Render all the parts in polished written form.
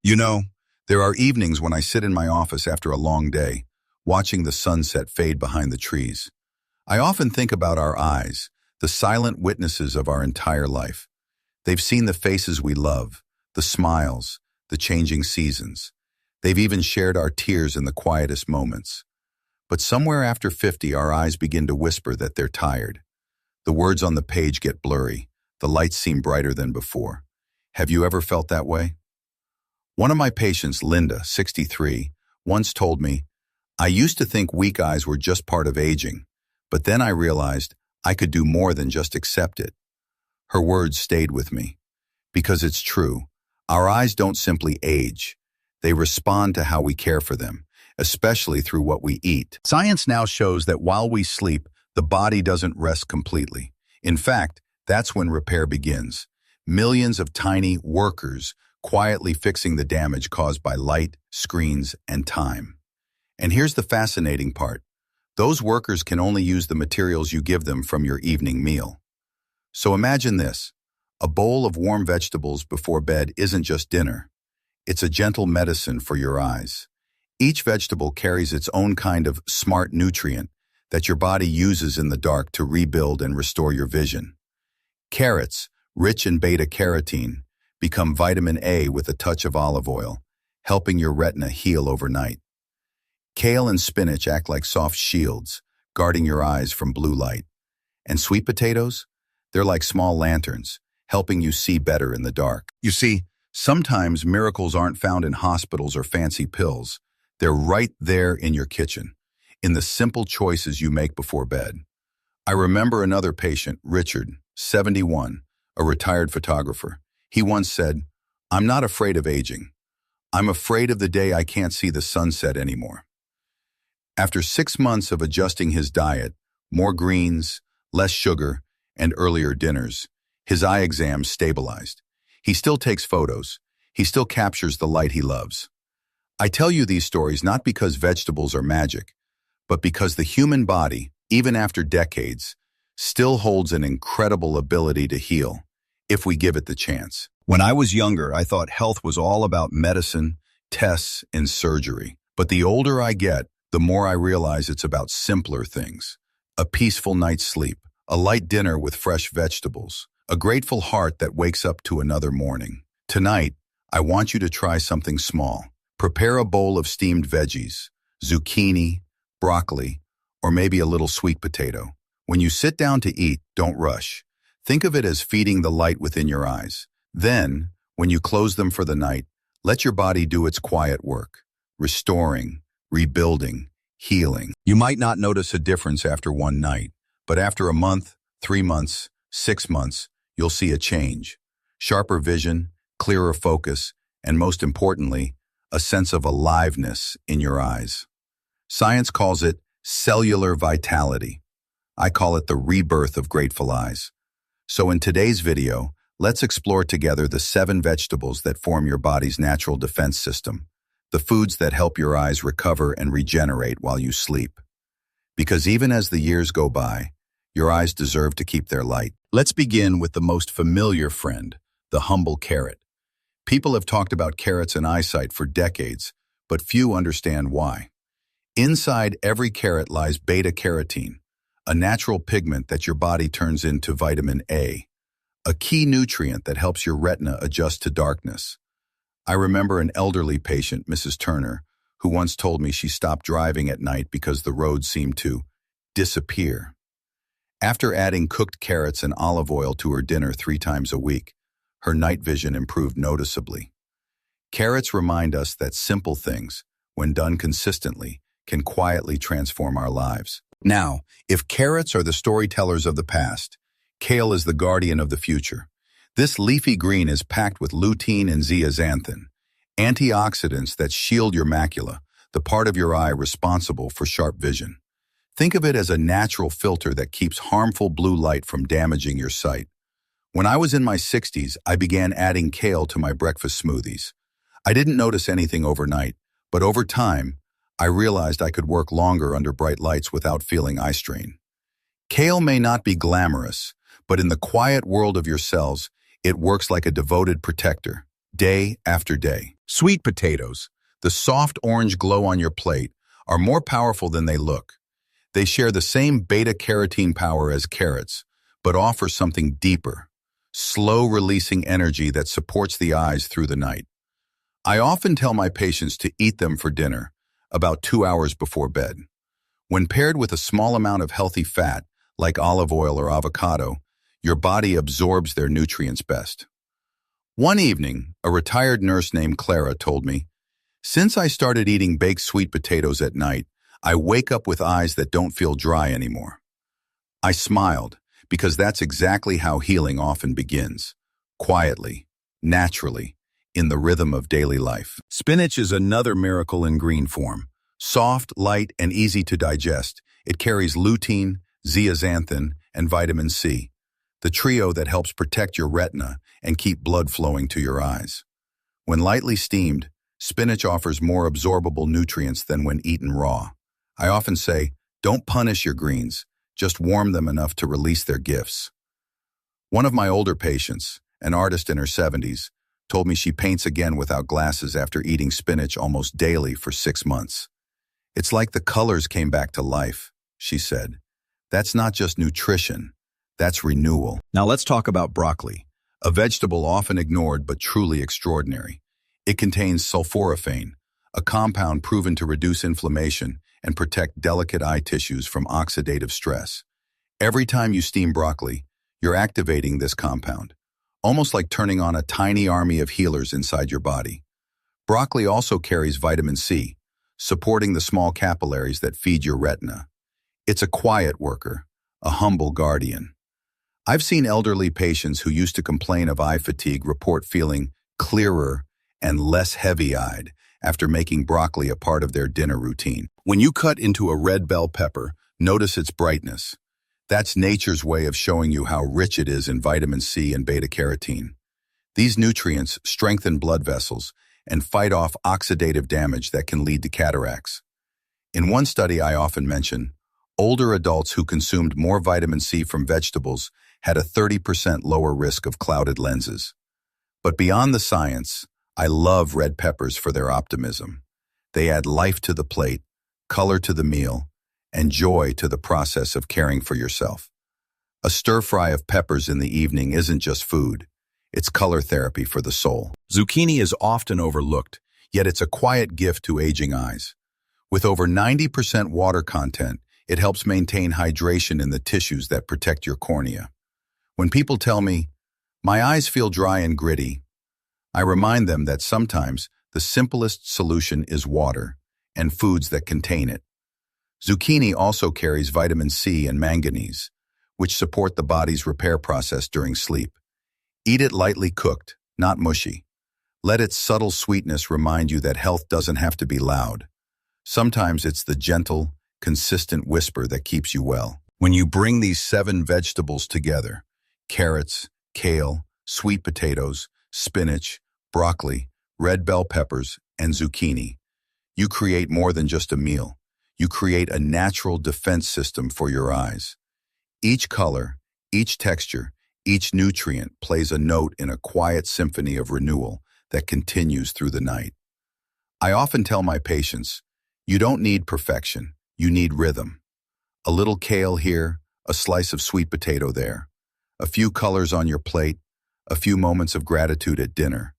You know, there are evenings when I sit in my office after a long day, watching the sunset fade behind the trees. I often think about our eyes, the silent witnesses of our entire life. They've seen the faces we love, the smiles, the changing seasons. They've even shared our tears in the quietest moments. But somewhere after 50, our eyes begin to whisper that they're tired. The words on the page get blurry. The lights seem brighter than before. Have you ever felt that way? One of my patients, Linda, 63, once told me, "I used to think weak eyes were just part of aging, but then I realized I could do more than just accept it." Her words stayed with me. Because it's true, our eyes don't simply age. They respond to how we care for them, especially through what we eat. Science now shows that while we sleep, the body doesn't rest completely. In fact, that's when repair begins. Millions of tiny workers quietly fixing the damage caused by light, screens, and time. And here's the fascinating part. Those workers can only use the materials you give them from your evening meal. So imagine this. A bowl of warm vegetables before bed isn't just dinner. It's a gentle medicine for your eyes. Each vegetable carries its own kind of smart nutrient that your body uses in the dark to rebuild and restore your vision. Carrots, rich in beta-carotene, become vitamin A with a touch of olive oil, helping your retina heal overnight. Kale and spinach act like soft shields, guarding your eyes from blue light. And sweet potatoes? They're like small lanterns, helping you see better in the dark. You see, sometimes miracles aren't found in hospitals or fancy pills. They're right there in your kitchen, in the simple choices you make before bed. I remember another patient, Richard, 71, a retired photographer. He once said, "I'm not afraid of aging. I'm afraid of the day I can't see the sunset anymore." After 6 months of adjusting his diet, more greens, less sugar, and earlier dinners, his eye exam stabilized. He still takes photos. He still captures the light he loves. I tell you these stories not because vegetables are magic, but because the human body, even after decades, still holds an incredible ability to heal, if we give it the chance. When I was younger, I thought health was all about medicine, tests, and surgery. But the older I get, the more I realize it's about simpler things. A peaceful night's sleep, a light dinner with fresh vegetables, a grateful heart that wakes up to another morning. Tonight, I want you to try something small. Prepare a bowl of steamed veggies, zucchini, broccoli, or maybe a little sweet potato. When you sit down to eat, don't rush. Think of it as feeding the light within your eyes. Then, when you close them for the night, let your body do its quiet work, restoring, rebuilding, healing. You might not notice a difference after one night, but after a month, 3 months, 6 months, you'll see a change. Sharper vision, clearer focus, and most importantly, a sense of aliveness in your eyes. Science calls it cellular vitality. I call it the rebirth of grateful eyes. So in today's video, let's explore together the 7 vegetables that form your body's natural defense system, the foods that help your eyes recover and regenerate while you sleep. Because even as the years go by, your eyes deserve to keep their light. Let's begin with the most familiar friend, the humble carrot. People have talked about carrots and eyesight for decades, but few understand why. Inside every carrot lies beta-carotene, a natural pigment that your body turns into vitamin A, a key nutrient that helps your retina adjust to darkness. I remember an elderly patient, Mrs. Turner, who once told me she stopped driving at night because the road seemed to disappear. After adding cooked carrots and olive oil to her dinner 3 times a week, her night vision improved noticeably. Carrots remind us that simple things, when done consistently, can quietly transform our lives. Now, if carrots are the storytellers of the past, kale is the guardian of the future. This leafy green is packed with lutein and zeaxanthin, antioxidants that shield your macula, the part of your eye responsible for sharp vision. Think of it as a natural filter that keeps harmful blue light from damaging your sight. When I was in my 60s, I began adding kale to my breakfast smoothies. I didn't notice anything overnight, but over time, I realized I could work longer under bright lights without feeling eye strain. Kale may not be glamorous, but in the quiet world of your cells, it works like a devoted protector, day after day. Sweet potatoes, the soft orange glow on your plate, are more powerful than they look. They share the same beta-carotene power as carrots, but offer something deeper, slow-releasing energy that supports the eyes through the night. I often tell my patients to eat them for dinner, about 2 hours before bed. When paired with a small amount of healthy fat, like olive oil or avocado, your body absorbs their nutrients best. One evening, a retired nurse named Clara told me, "Since I started eating baked sweet potatoes at night, I wake up with eyes that don't feel dry anymore." I smiled, because that's exactly how healing often begins. Quietly, naturally, in the rhythm of daily life. Spinach is another miracle in green form. Soft, light, and easy to digest, it carries lutein, zeaxanthin, and vitamin C, the trio that helps protect your retina and keep blood flowing to your eyes. When lightly steamed, spinach offers more absorbable nutrients than when eaten raw. I often say, don't punish your greens, just warm them enough to release their gifts. One of my older patients, an artist in her 70s, told me she paints again without glasses after eating spinach almost daily for 6 months. "It's like the colors came back to life," she said. "That's not just nutrition, that's renewal." Now let's talk about broccoli, a vegetable often ignored but truly extraordinary. It contains sulforaphane, a compound proven to reduce inflammation and protect delicate eye tissues from oxidative stress. Every time you steam broccoli, you're activating this compound, almost like turning on a tiny army of healers inside your body. Broccoli also carries vitamin C, supporting the small capillaries that feed your retina. It's a quiet worker, a humble guardian. I've seen elderly patients who used to complain of eye fatigue report feeling clearer and less heavy-eyed after making broccoli a part of their dinner routine. When you cut into a red bell pepper, notice its brightness. That's nature's way of showing you how rich it is in vitamin C and beta-carotene. These nutrients strengthen blood vessels and fight off oxidative damage that can lead to cataracts. In one study I often mention, older adults who consumed more vitamin C from vegetables had a 30% lower risk of clouded lenses. But beyond the science, I love red peppers for their optimism. They add life to the plate, color to the meal, and joy to the process of caring for yourself. A stir-fry of peppers in the evening isn't just food. It's color therapy for the soul. Zucchini is often overlooked, yet it's a quiet gift to aging eyes. With over 90% water content, it helps maintain hydration in the tissues that protect your cornea. When people tell me, "My eyes feel dry and gritty," I remind them that sometimes the simplest solution is water and foods that contain it. Zucchini also carries vitamin C and manganese, which support the body's repair process during sleep. Eat it lightly cooked, not mushy. Let its subtle sweetness remind you that health doesn't have to be loud. Sometimes it's the gentle, consistent whisper that keeps you well. When you bring these 7 vegetables together, carrots, kale, sweet potatoes, spinach, broccoli, red bell peppers, and zucchini, you create more than just a meal. You create a natural defense system for your eyes. Each color, each texture, each nutrient plays a note in a quiet symphony of renewal that continues through the night. I often tell my patients, you don't need perfection, you need rhythm. A little kale here, a slice of sweet potato there, a few colors on your plate, a few moments of gratitude at dinner.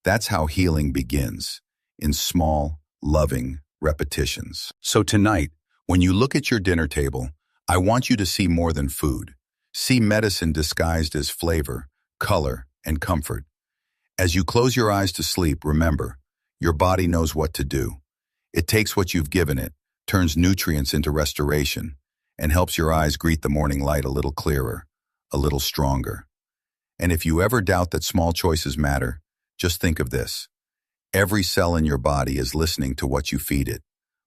That's how healing begins, in small, loving repetitions. So tonight, when you look at your dinner table, I want you to see more than food. See medicine disguised as flavor, color, and comfort. As you close your eyes to sleep, remember, your body knows what to do. It takes what you've given it, turns nutrients into restoration, and helps your eyes greet the morning light a little clearer, a little stronger. And if you ever doubt that small choices matter, just think of this. Every cell in your body is listening to what you feed it,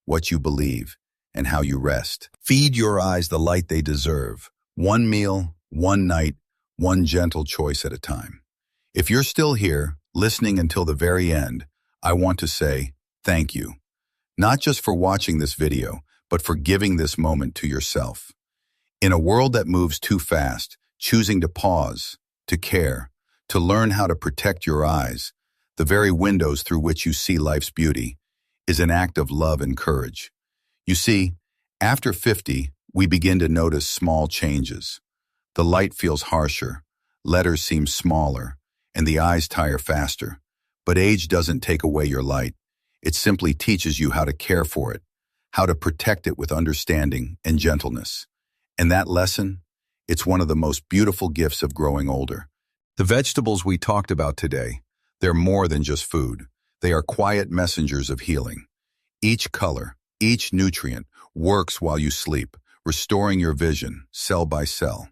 what you believe, and how you rest. Feed your eyes the light they deserve. One meal, one night, one gentle choice at a time. If you're still here, listening until the very end, I want to say thank you. Not just for watching this video, but for giving this moment to yourself. In a world that moves too fast, choosing to pause, to care, to learn how to protect your eyes, the very windows through which you see life's beauty, is an act of love and courage. You see, after 50, we begin to notice small changes. The light feels harsher, letters seem smaller, and the eyes tire faster. But age doesn't take away your light. It simply teaches you how to care for it, how to protect it with understanding and gentleness. And that lesson, it's one of the most beautiful gifts of growing older. The vegetables we talked about today, they're more than just food. They are quiet messengers of healing. Each color, each nutrient works while you sleep, restoring your vision cell by cell.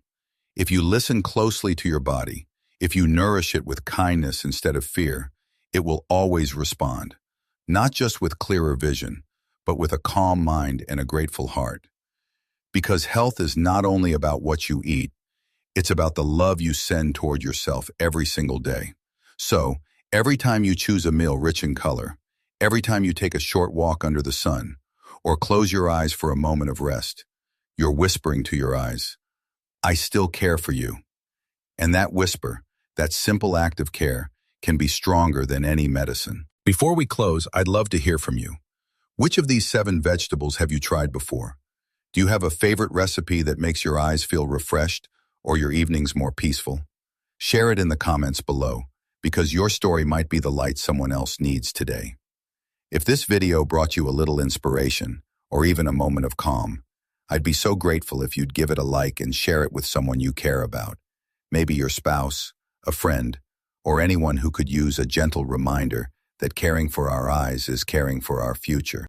If you listen closely to your body, if you nourish it with kindness instead of fear, it will always respond, not just with clearer vision, but with a calm mind and a grateful heart. Because health is not only about what you eat, it's about the love you send toward yourself every single day. So, every time you choose a meal rich in color, every time you take a short walk under the sun, or close your eyes for a moment of rest, you're whispering to your eyes, I still care for you. And that whisper, that simple act of care, can be stronger than any medicine. Before we close, I'd love to hear from you. Which of these 7 vegetables have you tried before? Do you have a favorite recipe that makes your eyes feel refreshed or your evenings more peaceful? Share it in the comments below, because your story might be the light someone else needs today. If this video brought you a little inspiration or even a moment of calm, I'd be so grateful if you'd give it a like and share it with someone you care about. Maybe your spouse, a friend, or anyone who could use a gentle reminder that caring for our eyes is caring for our future.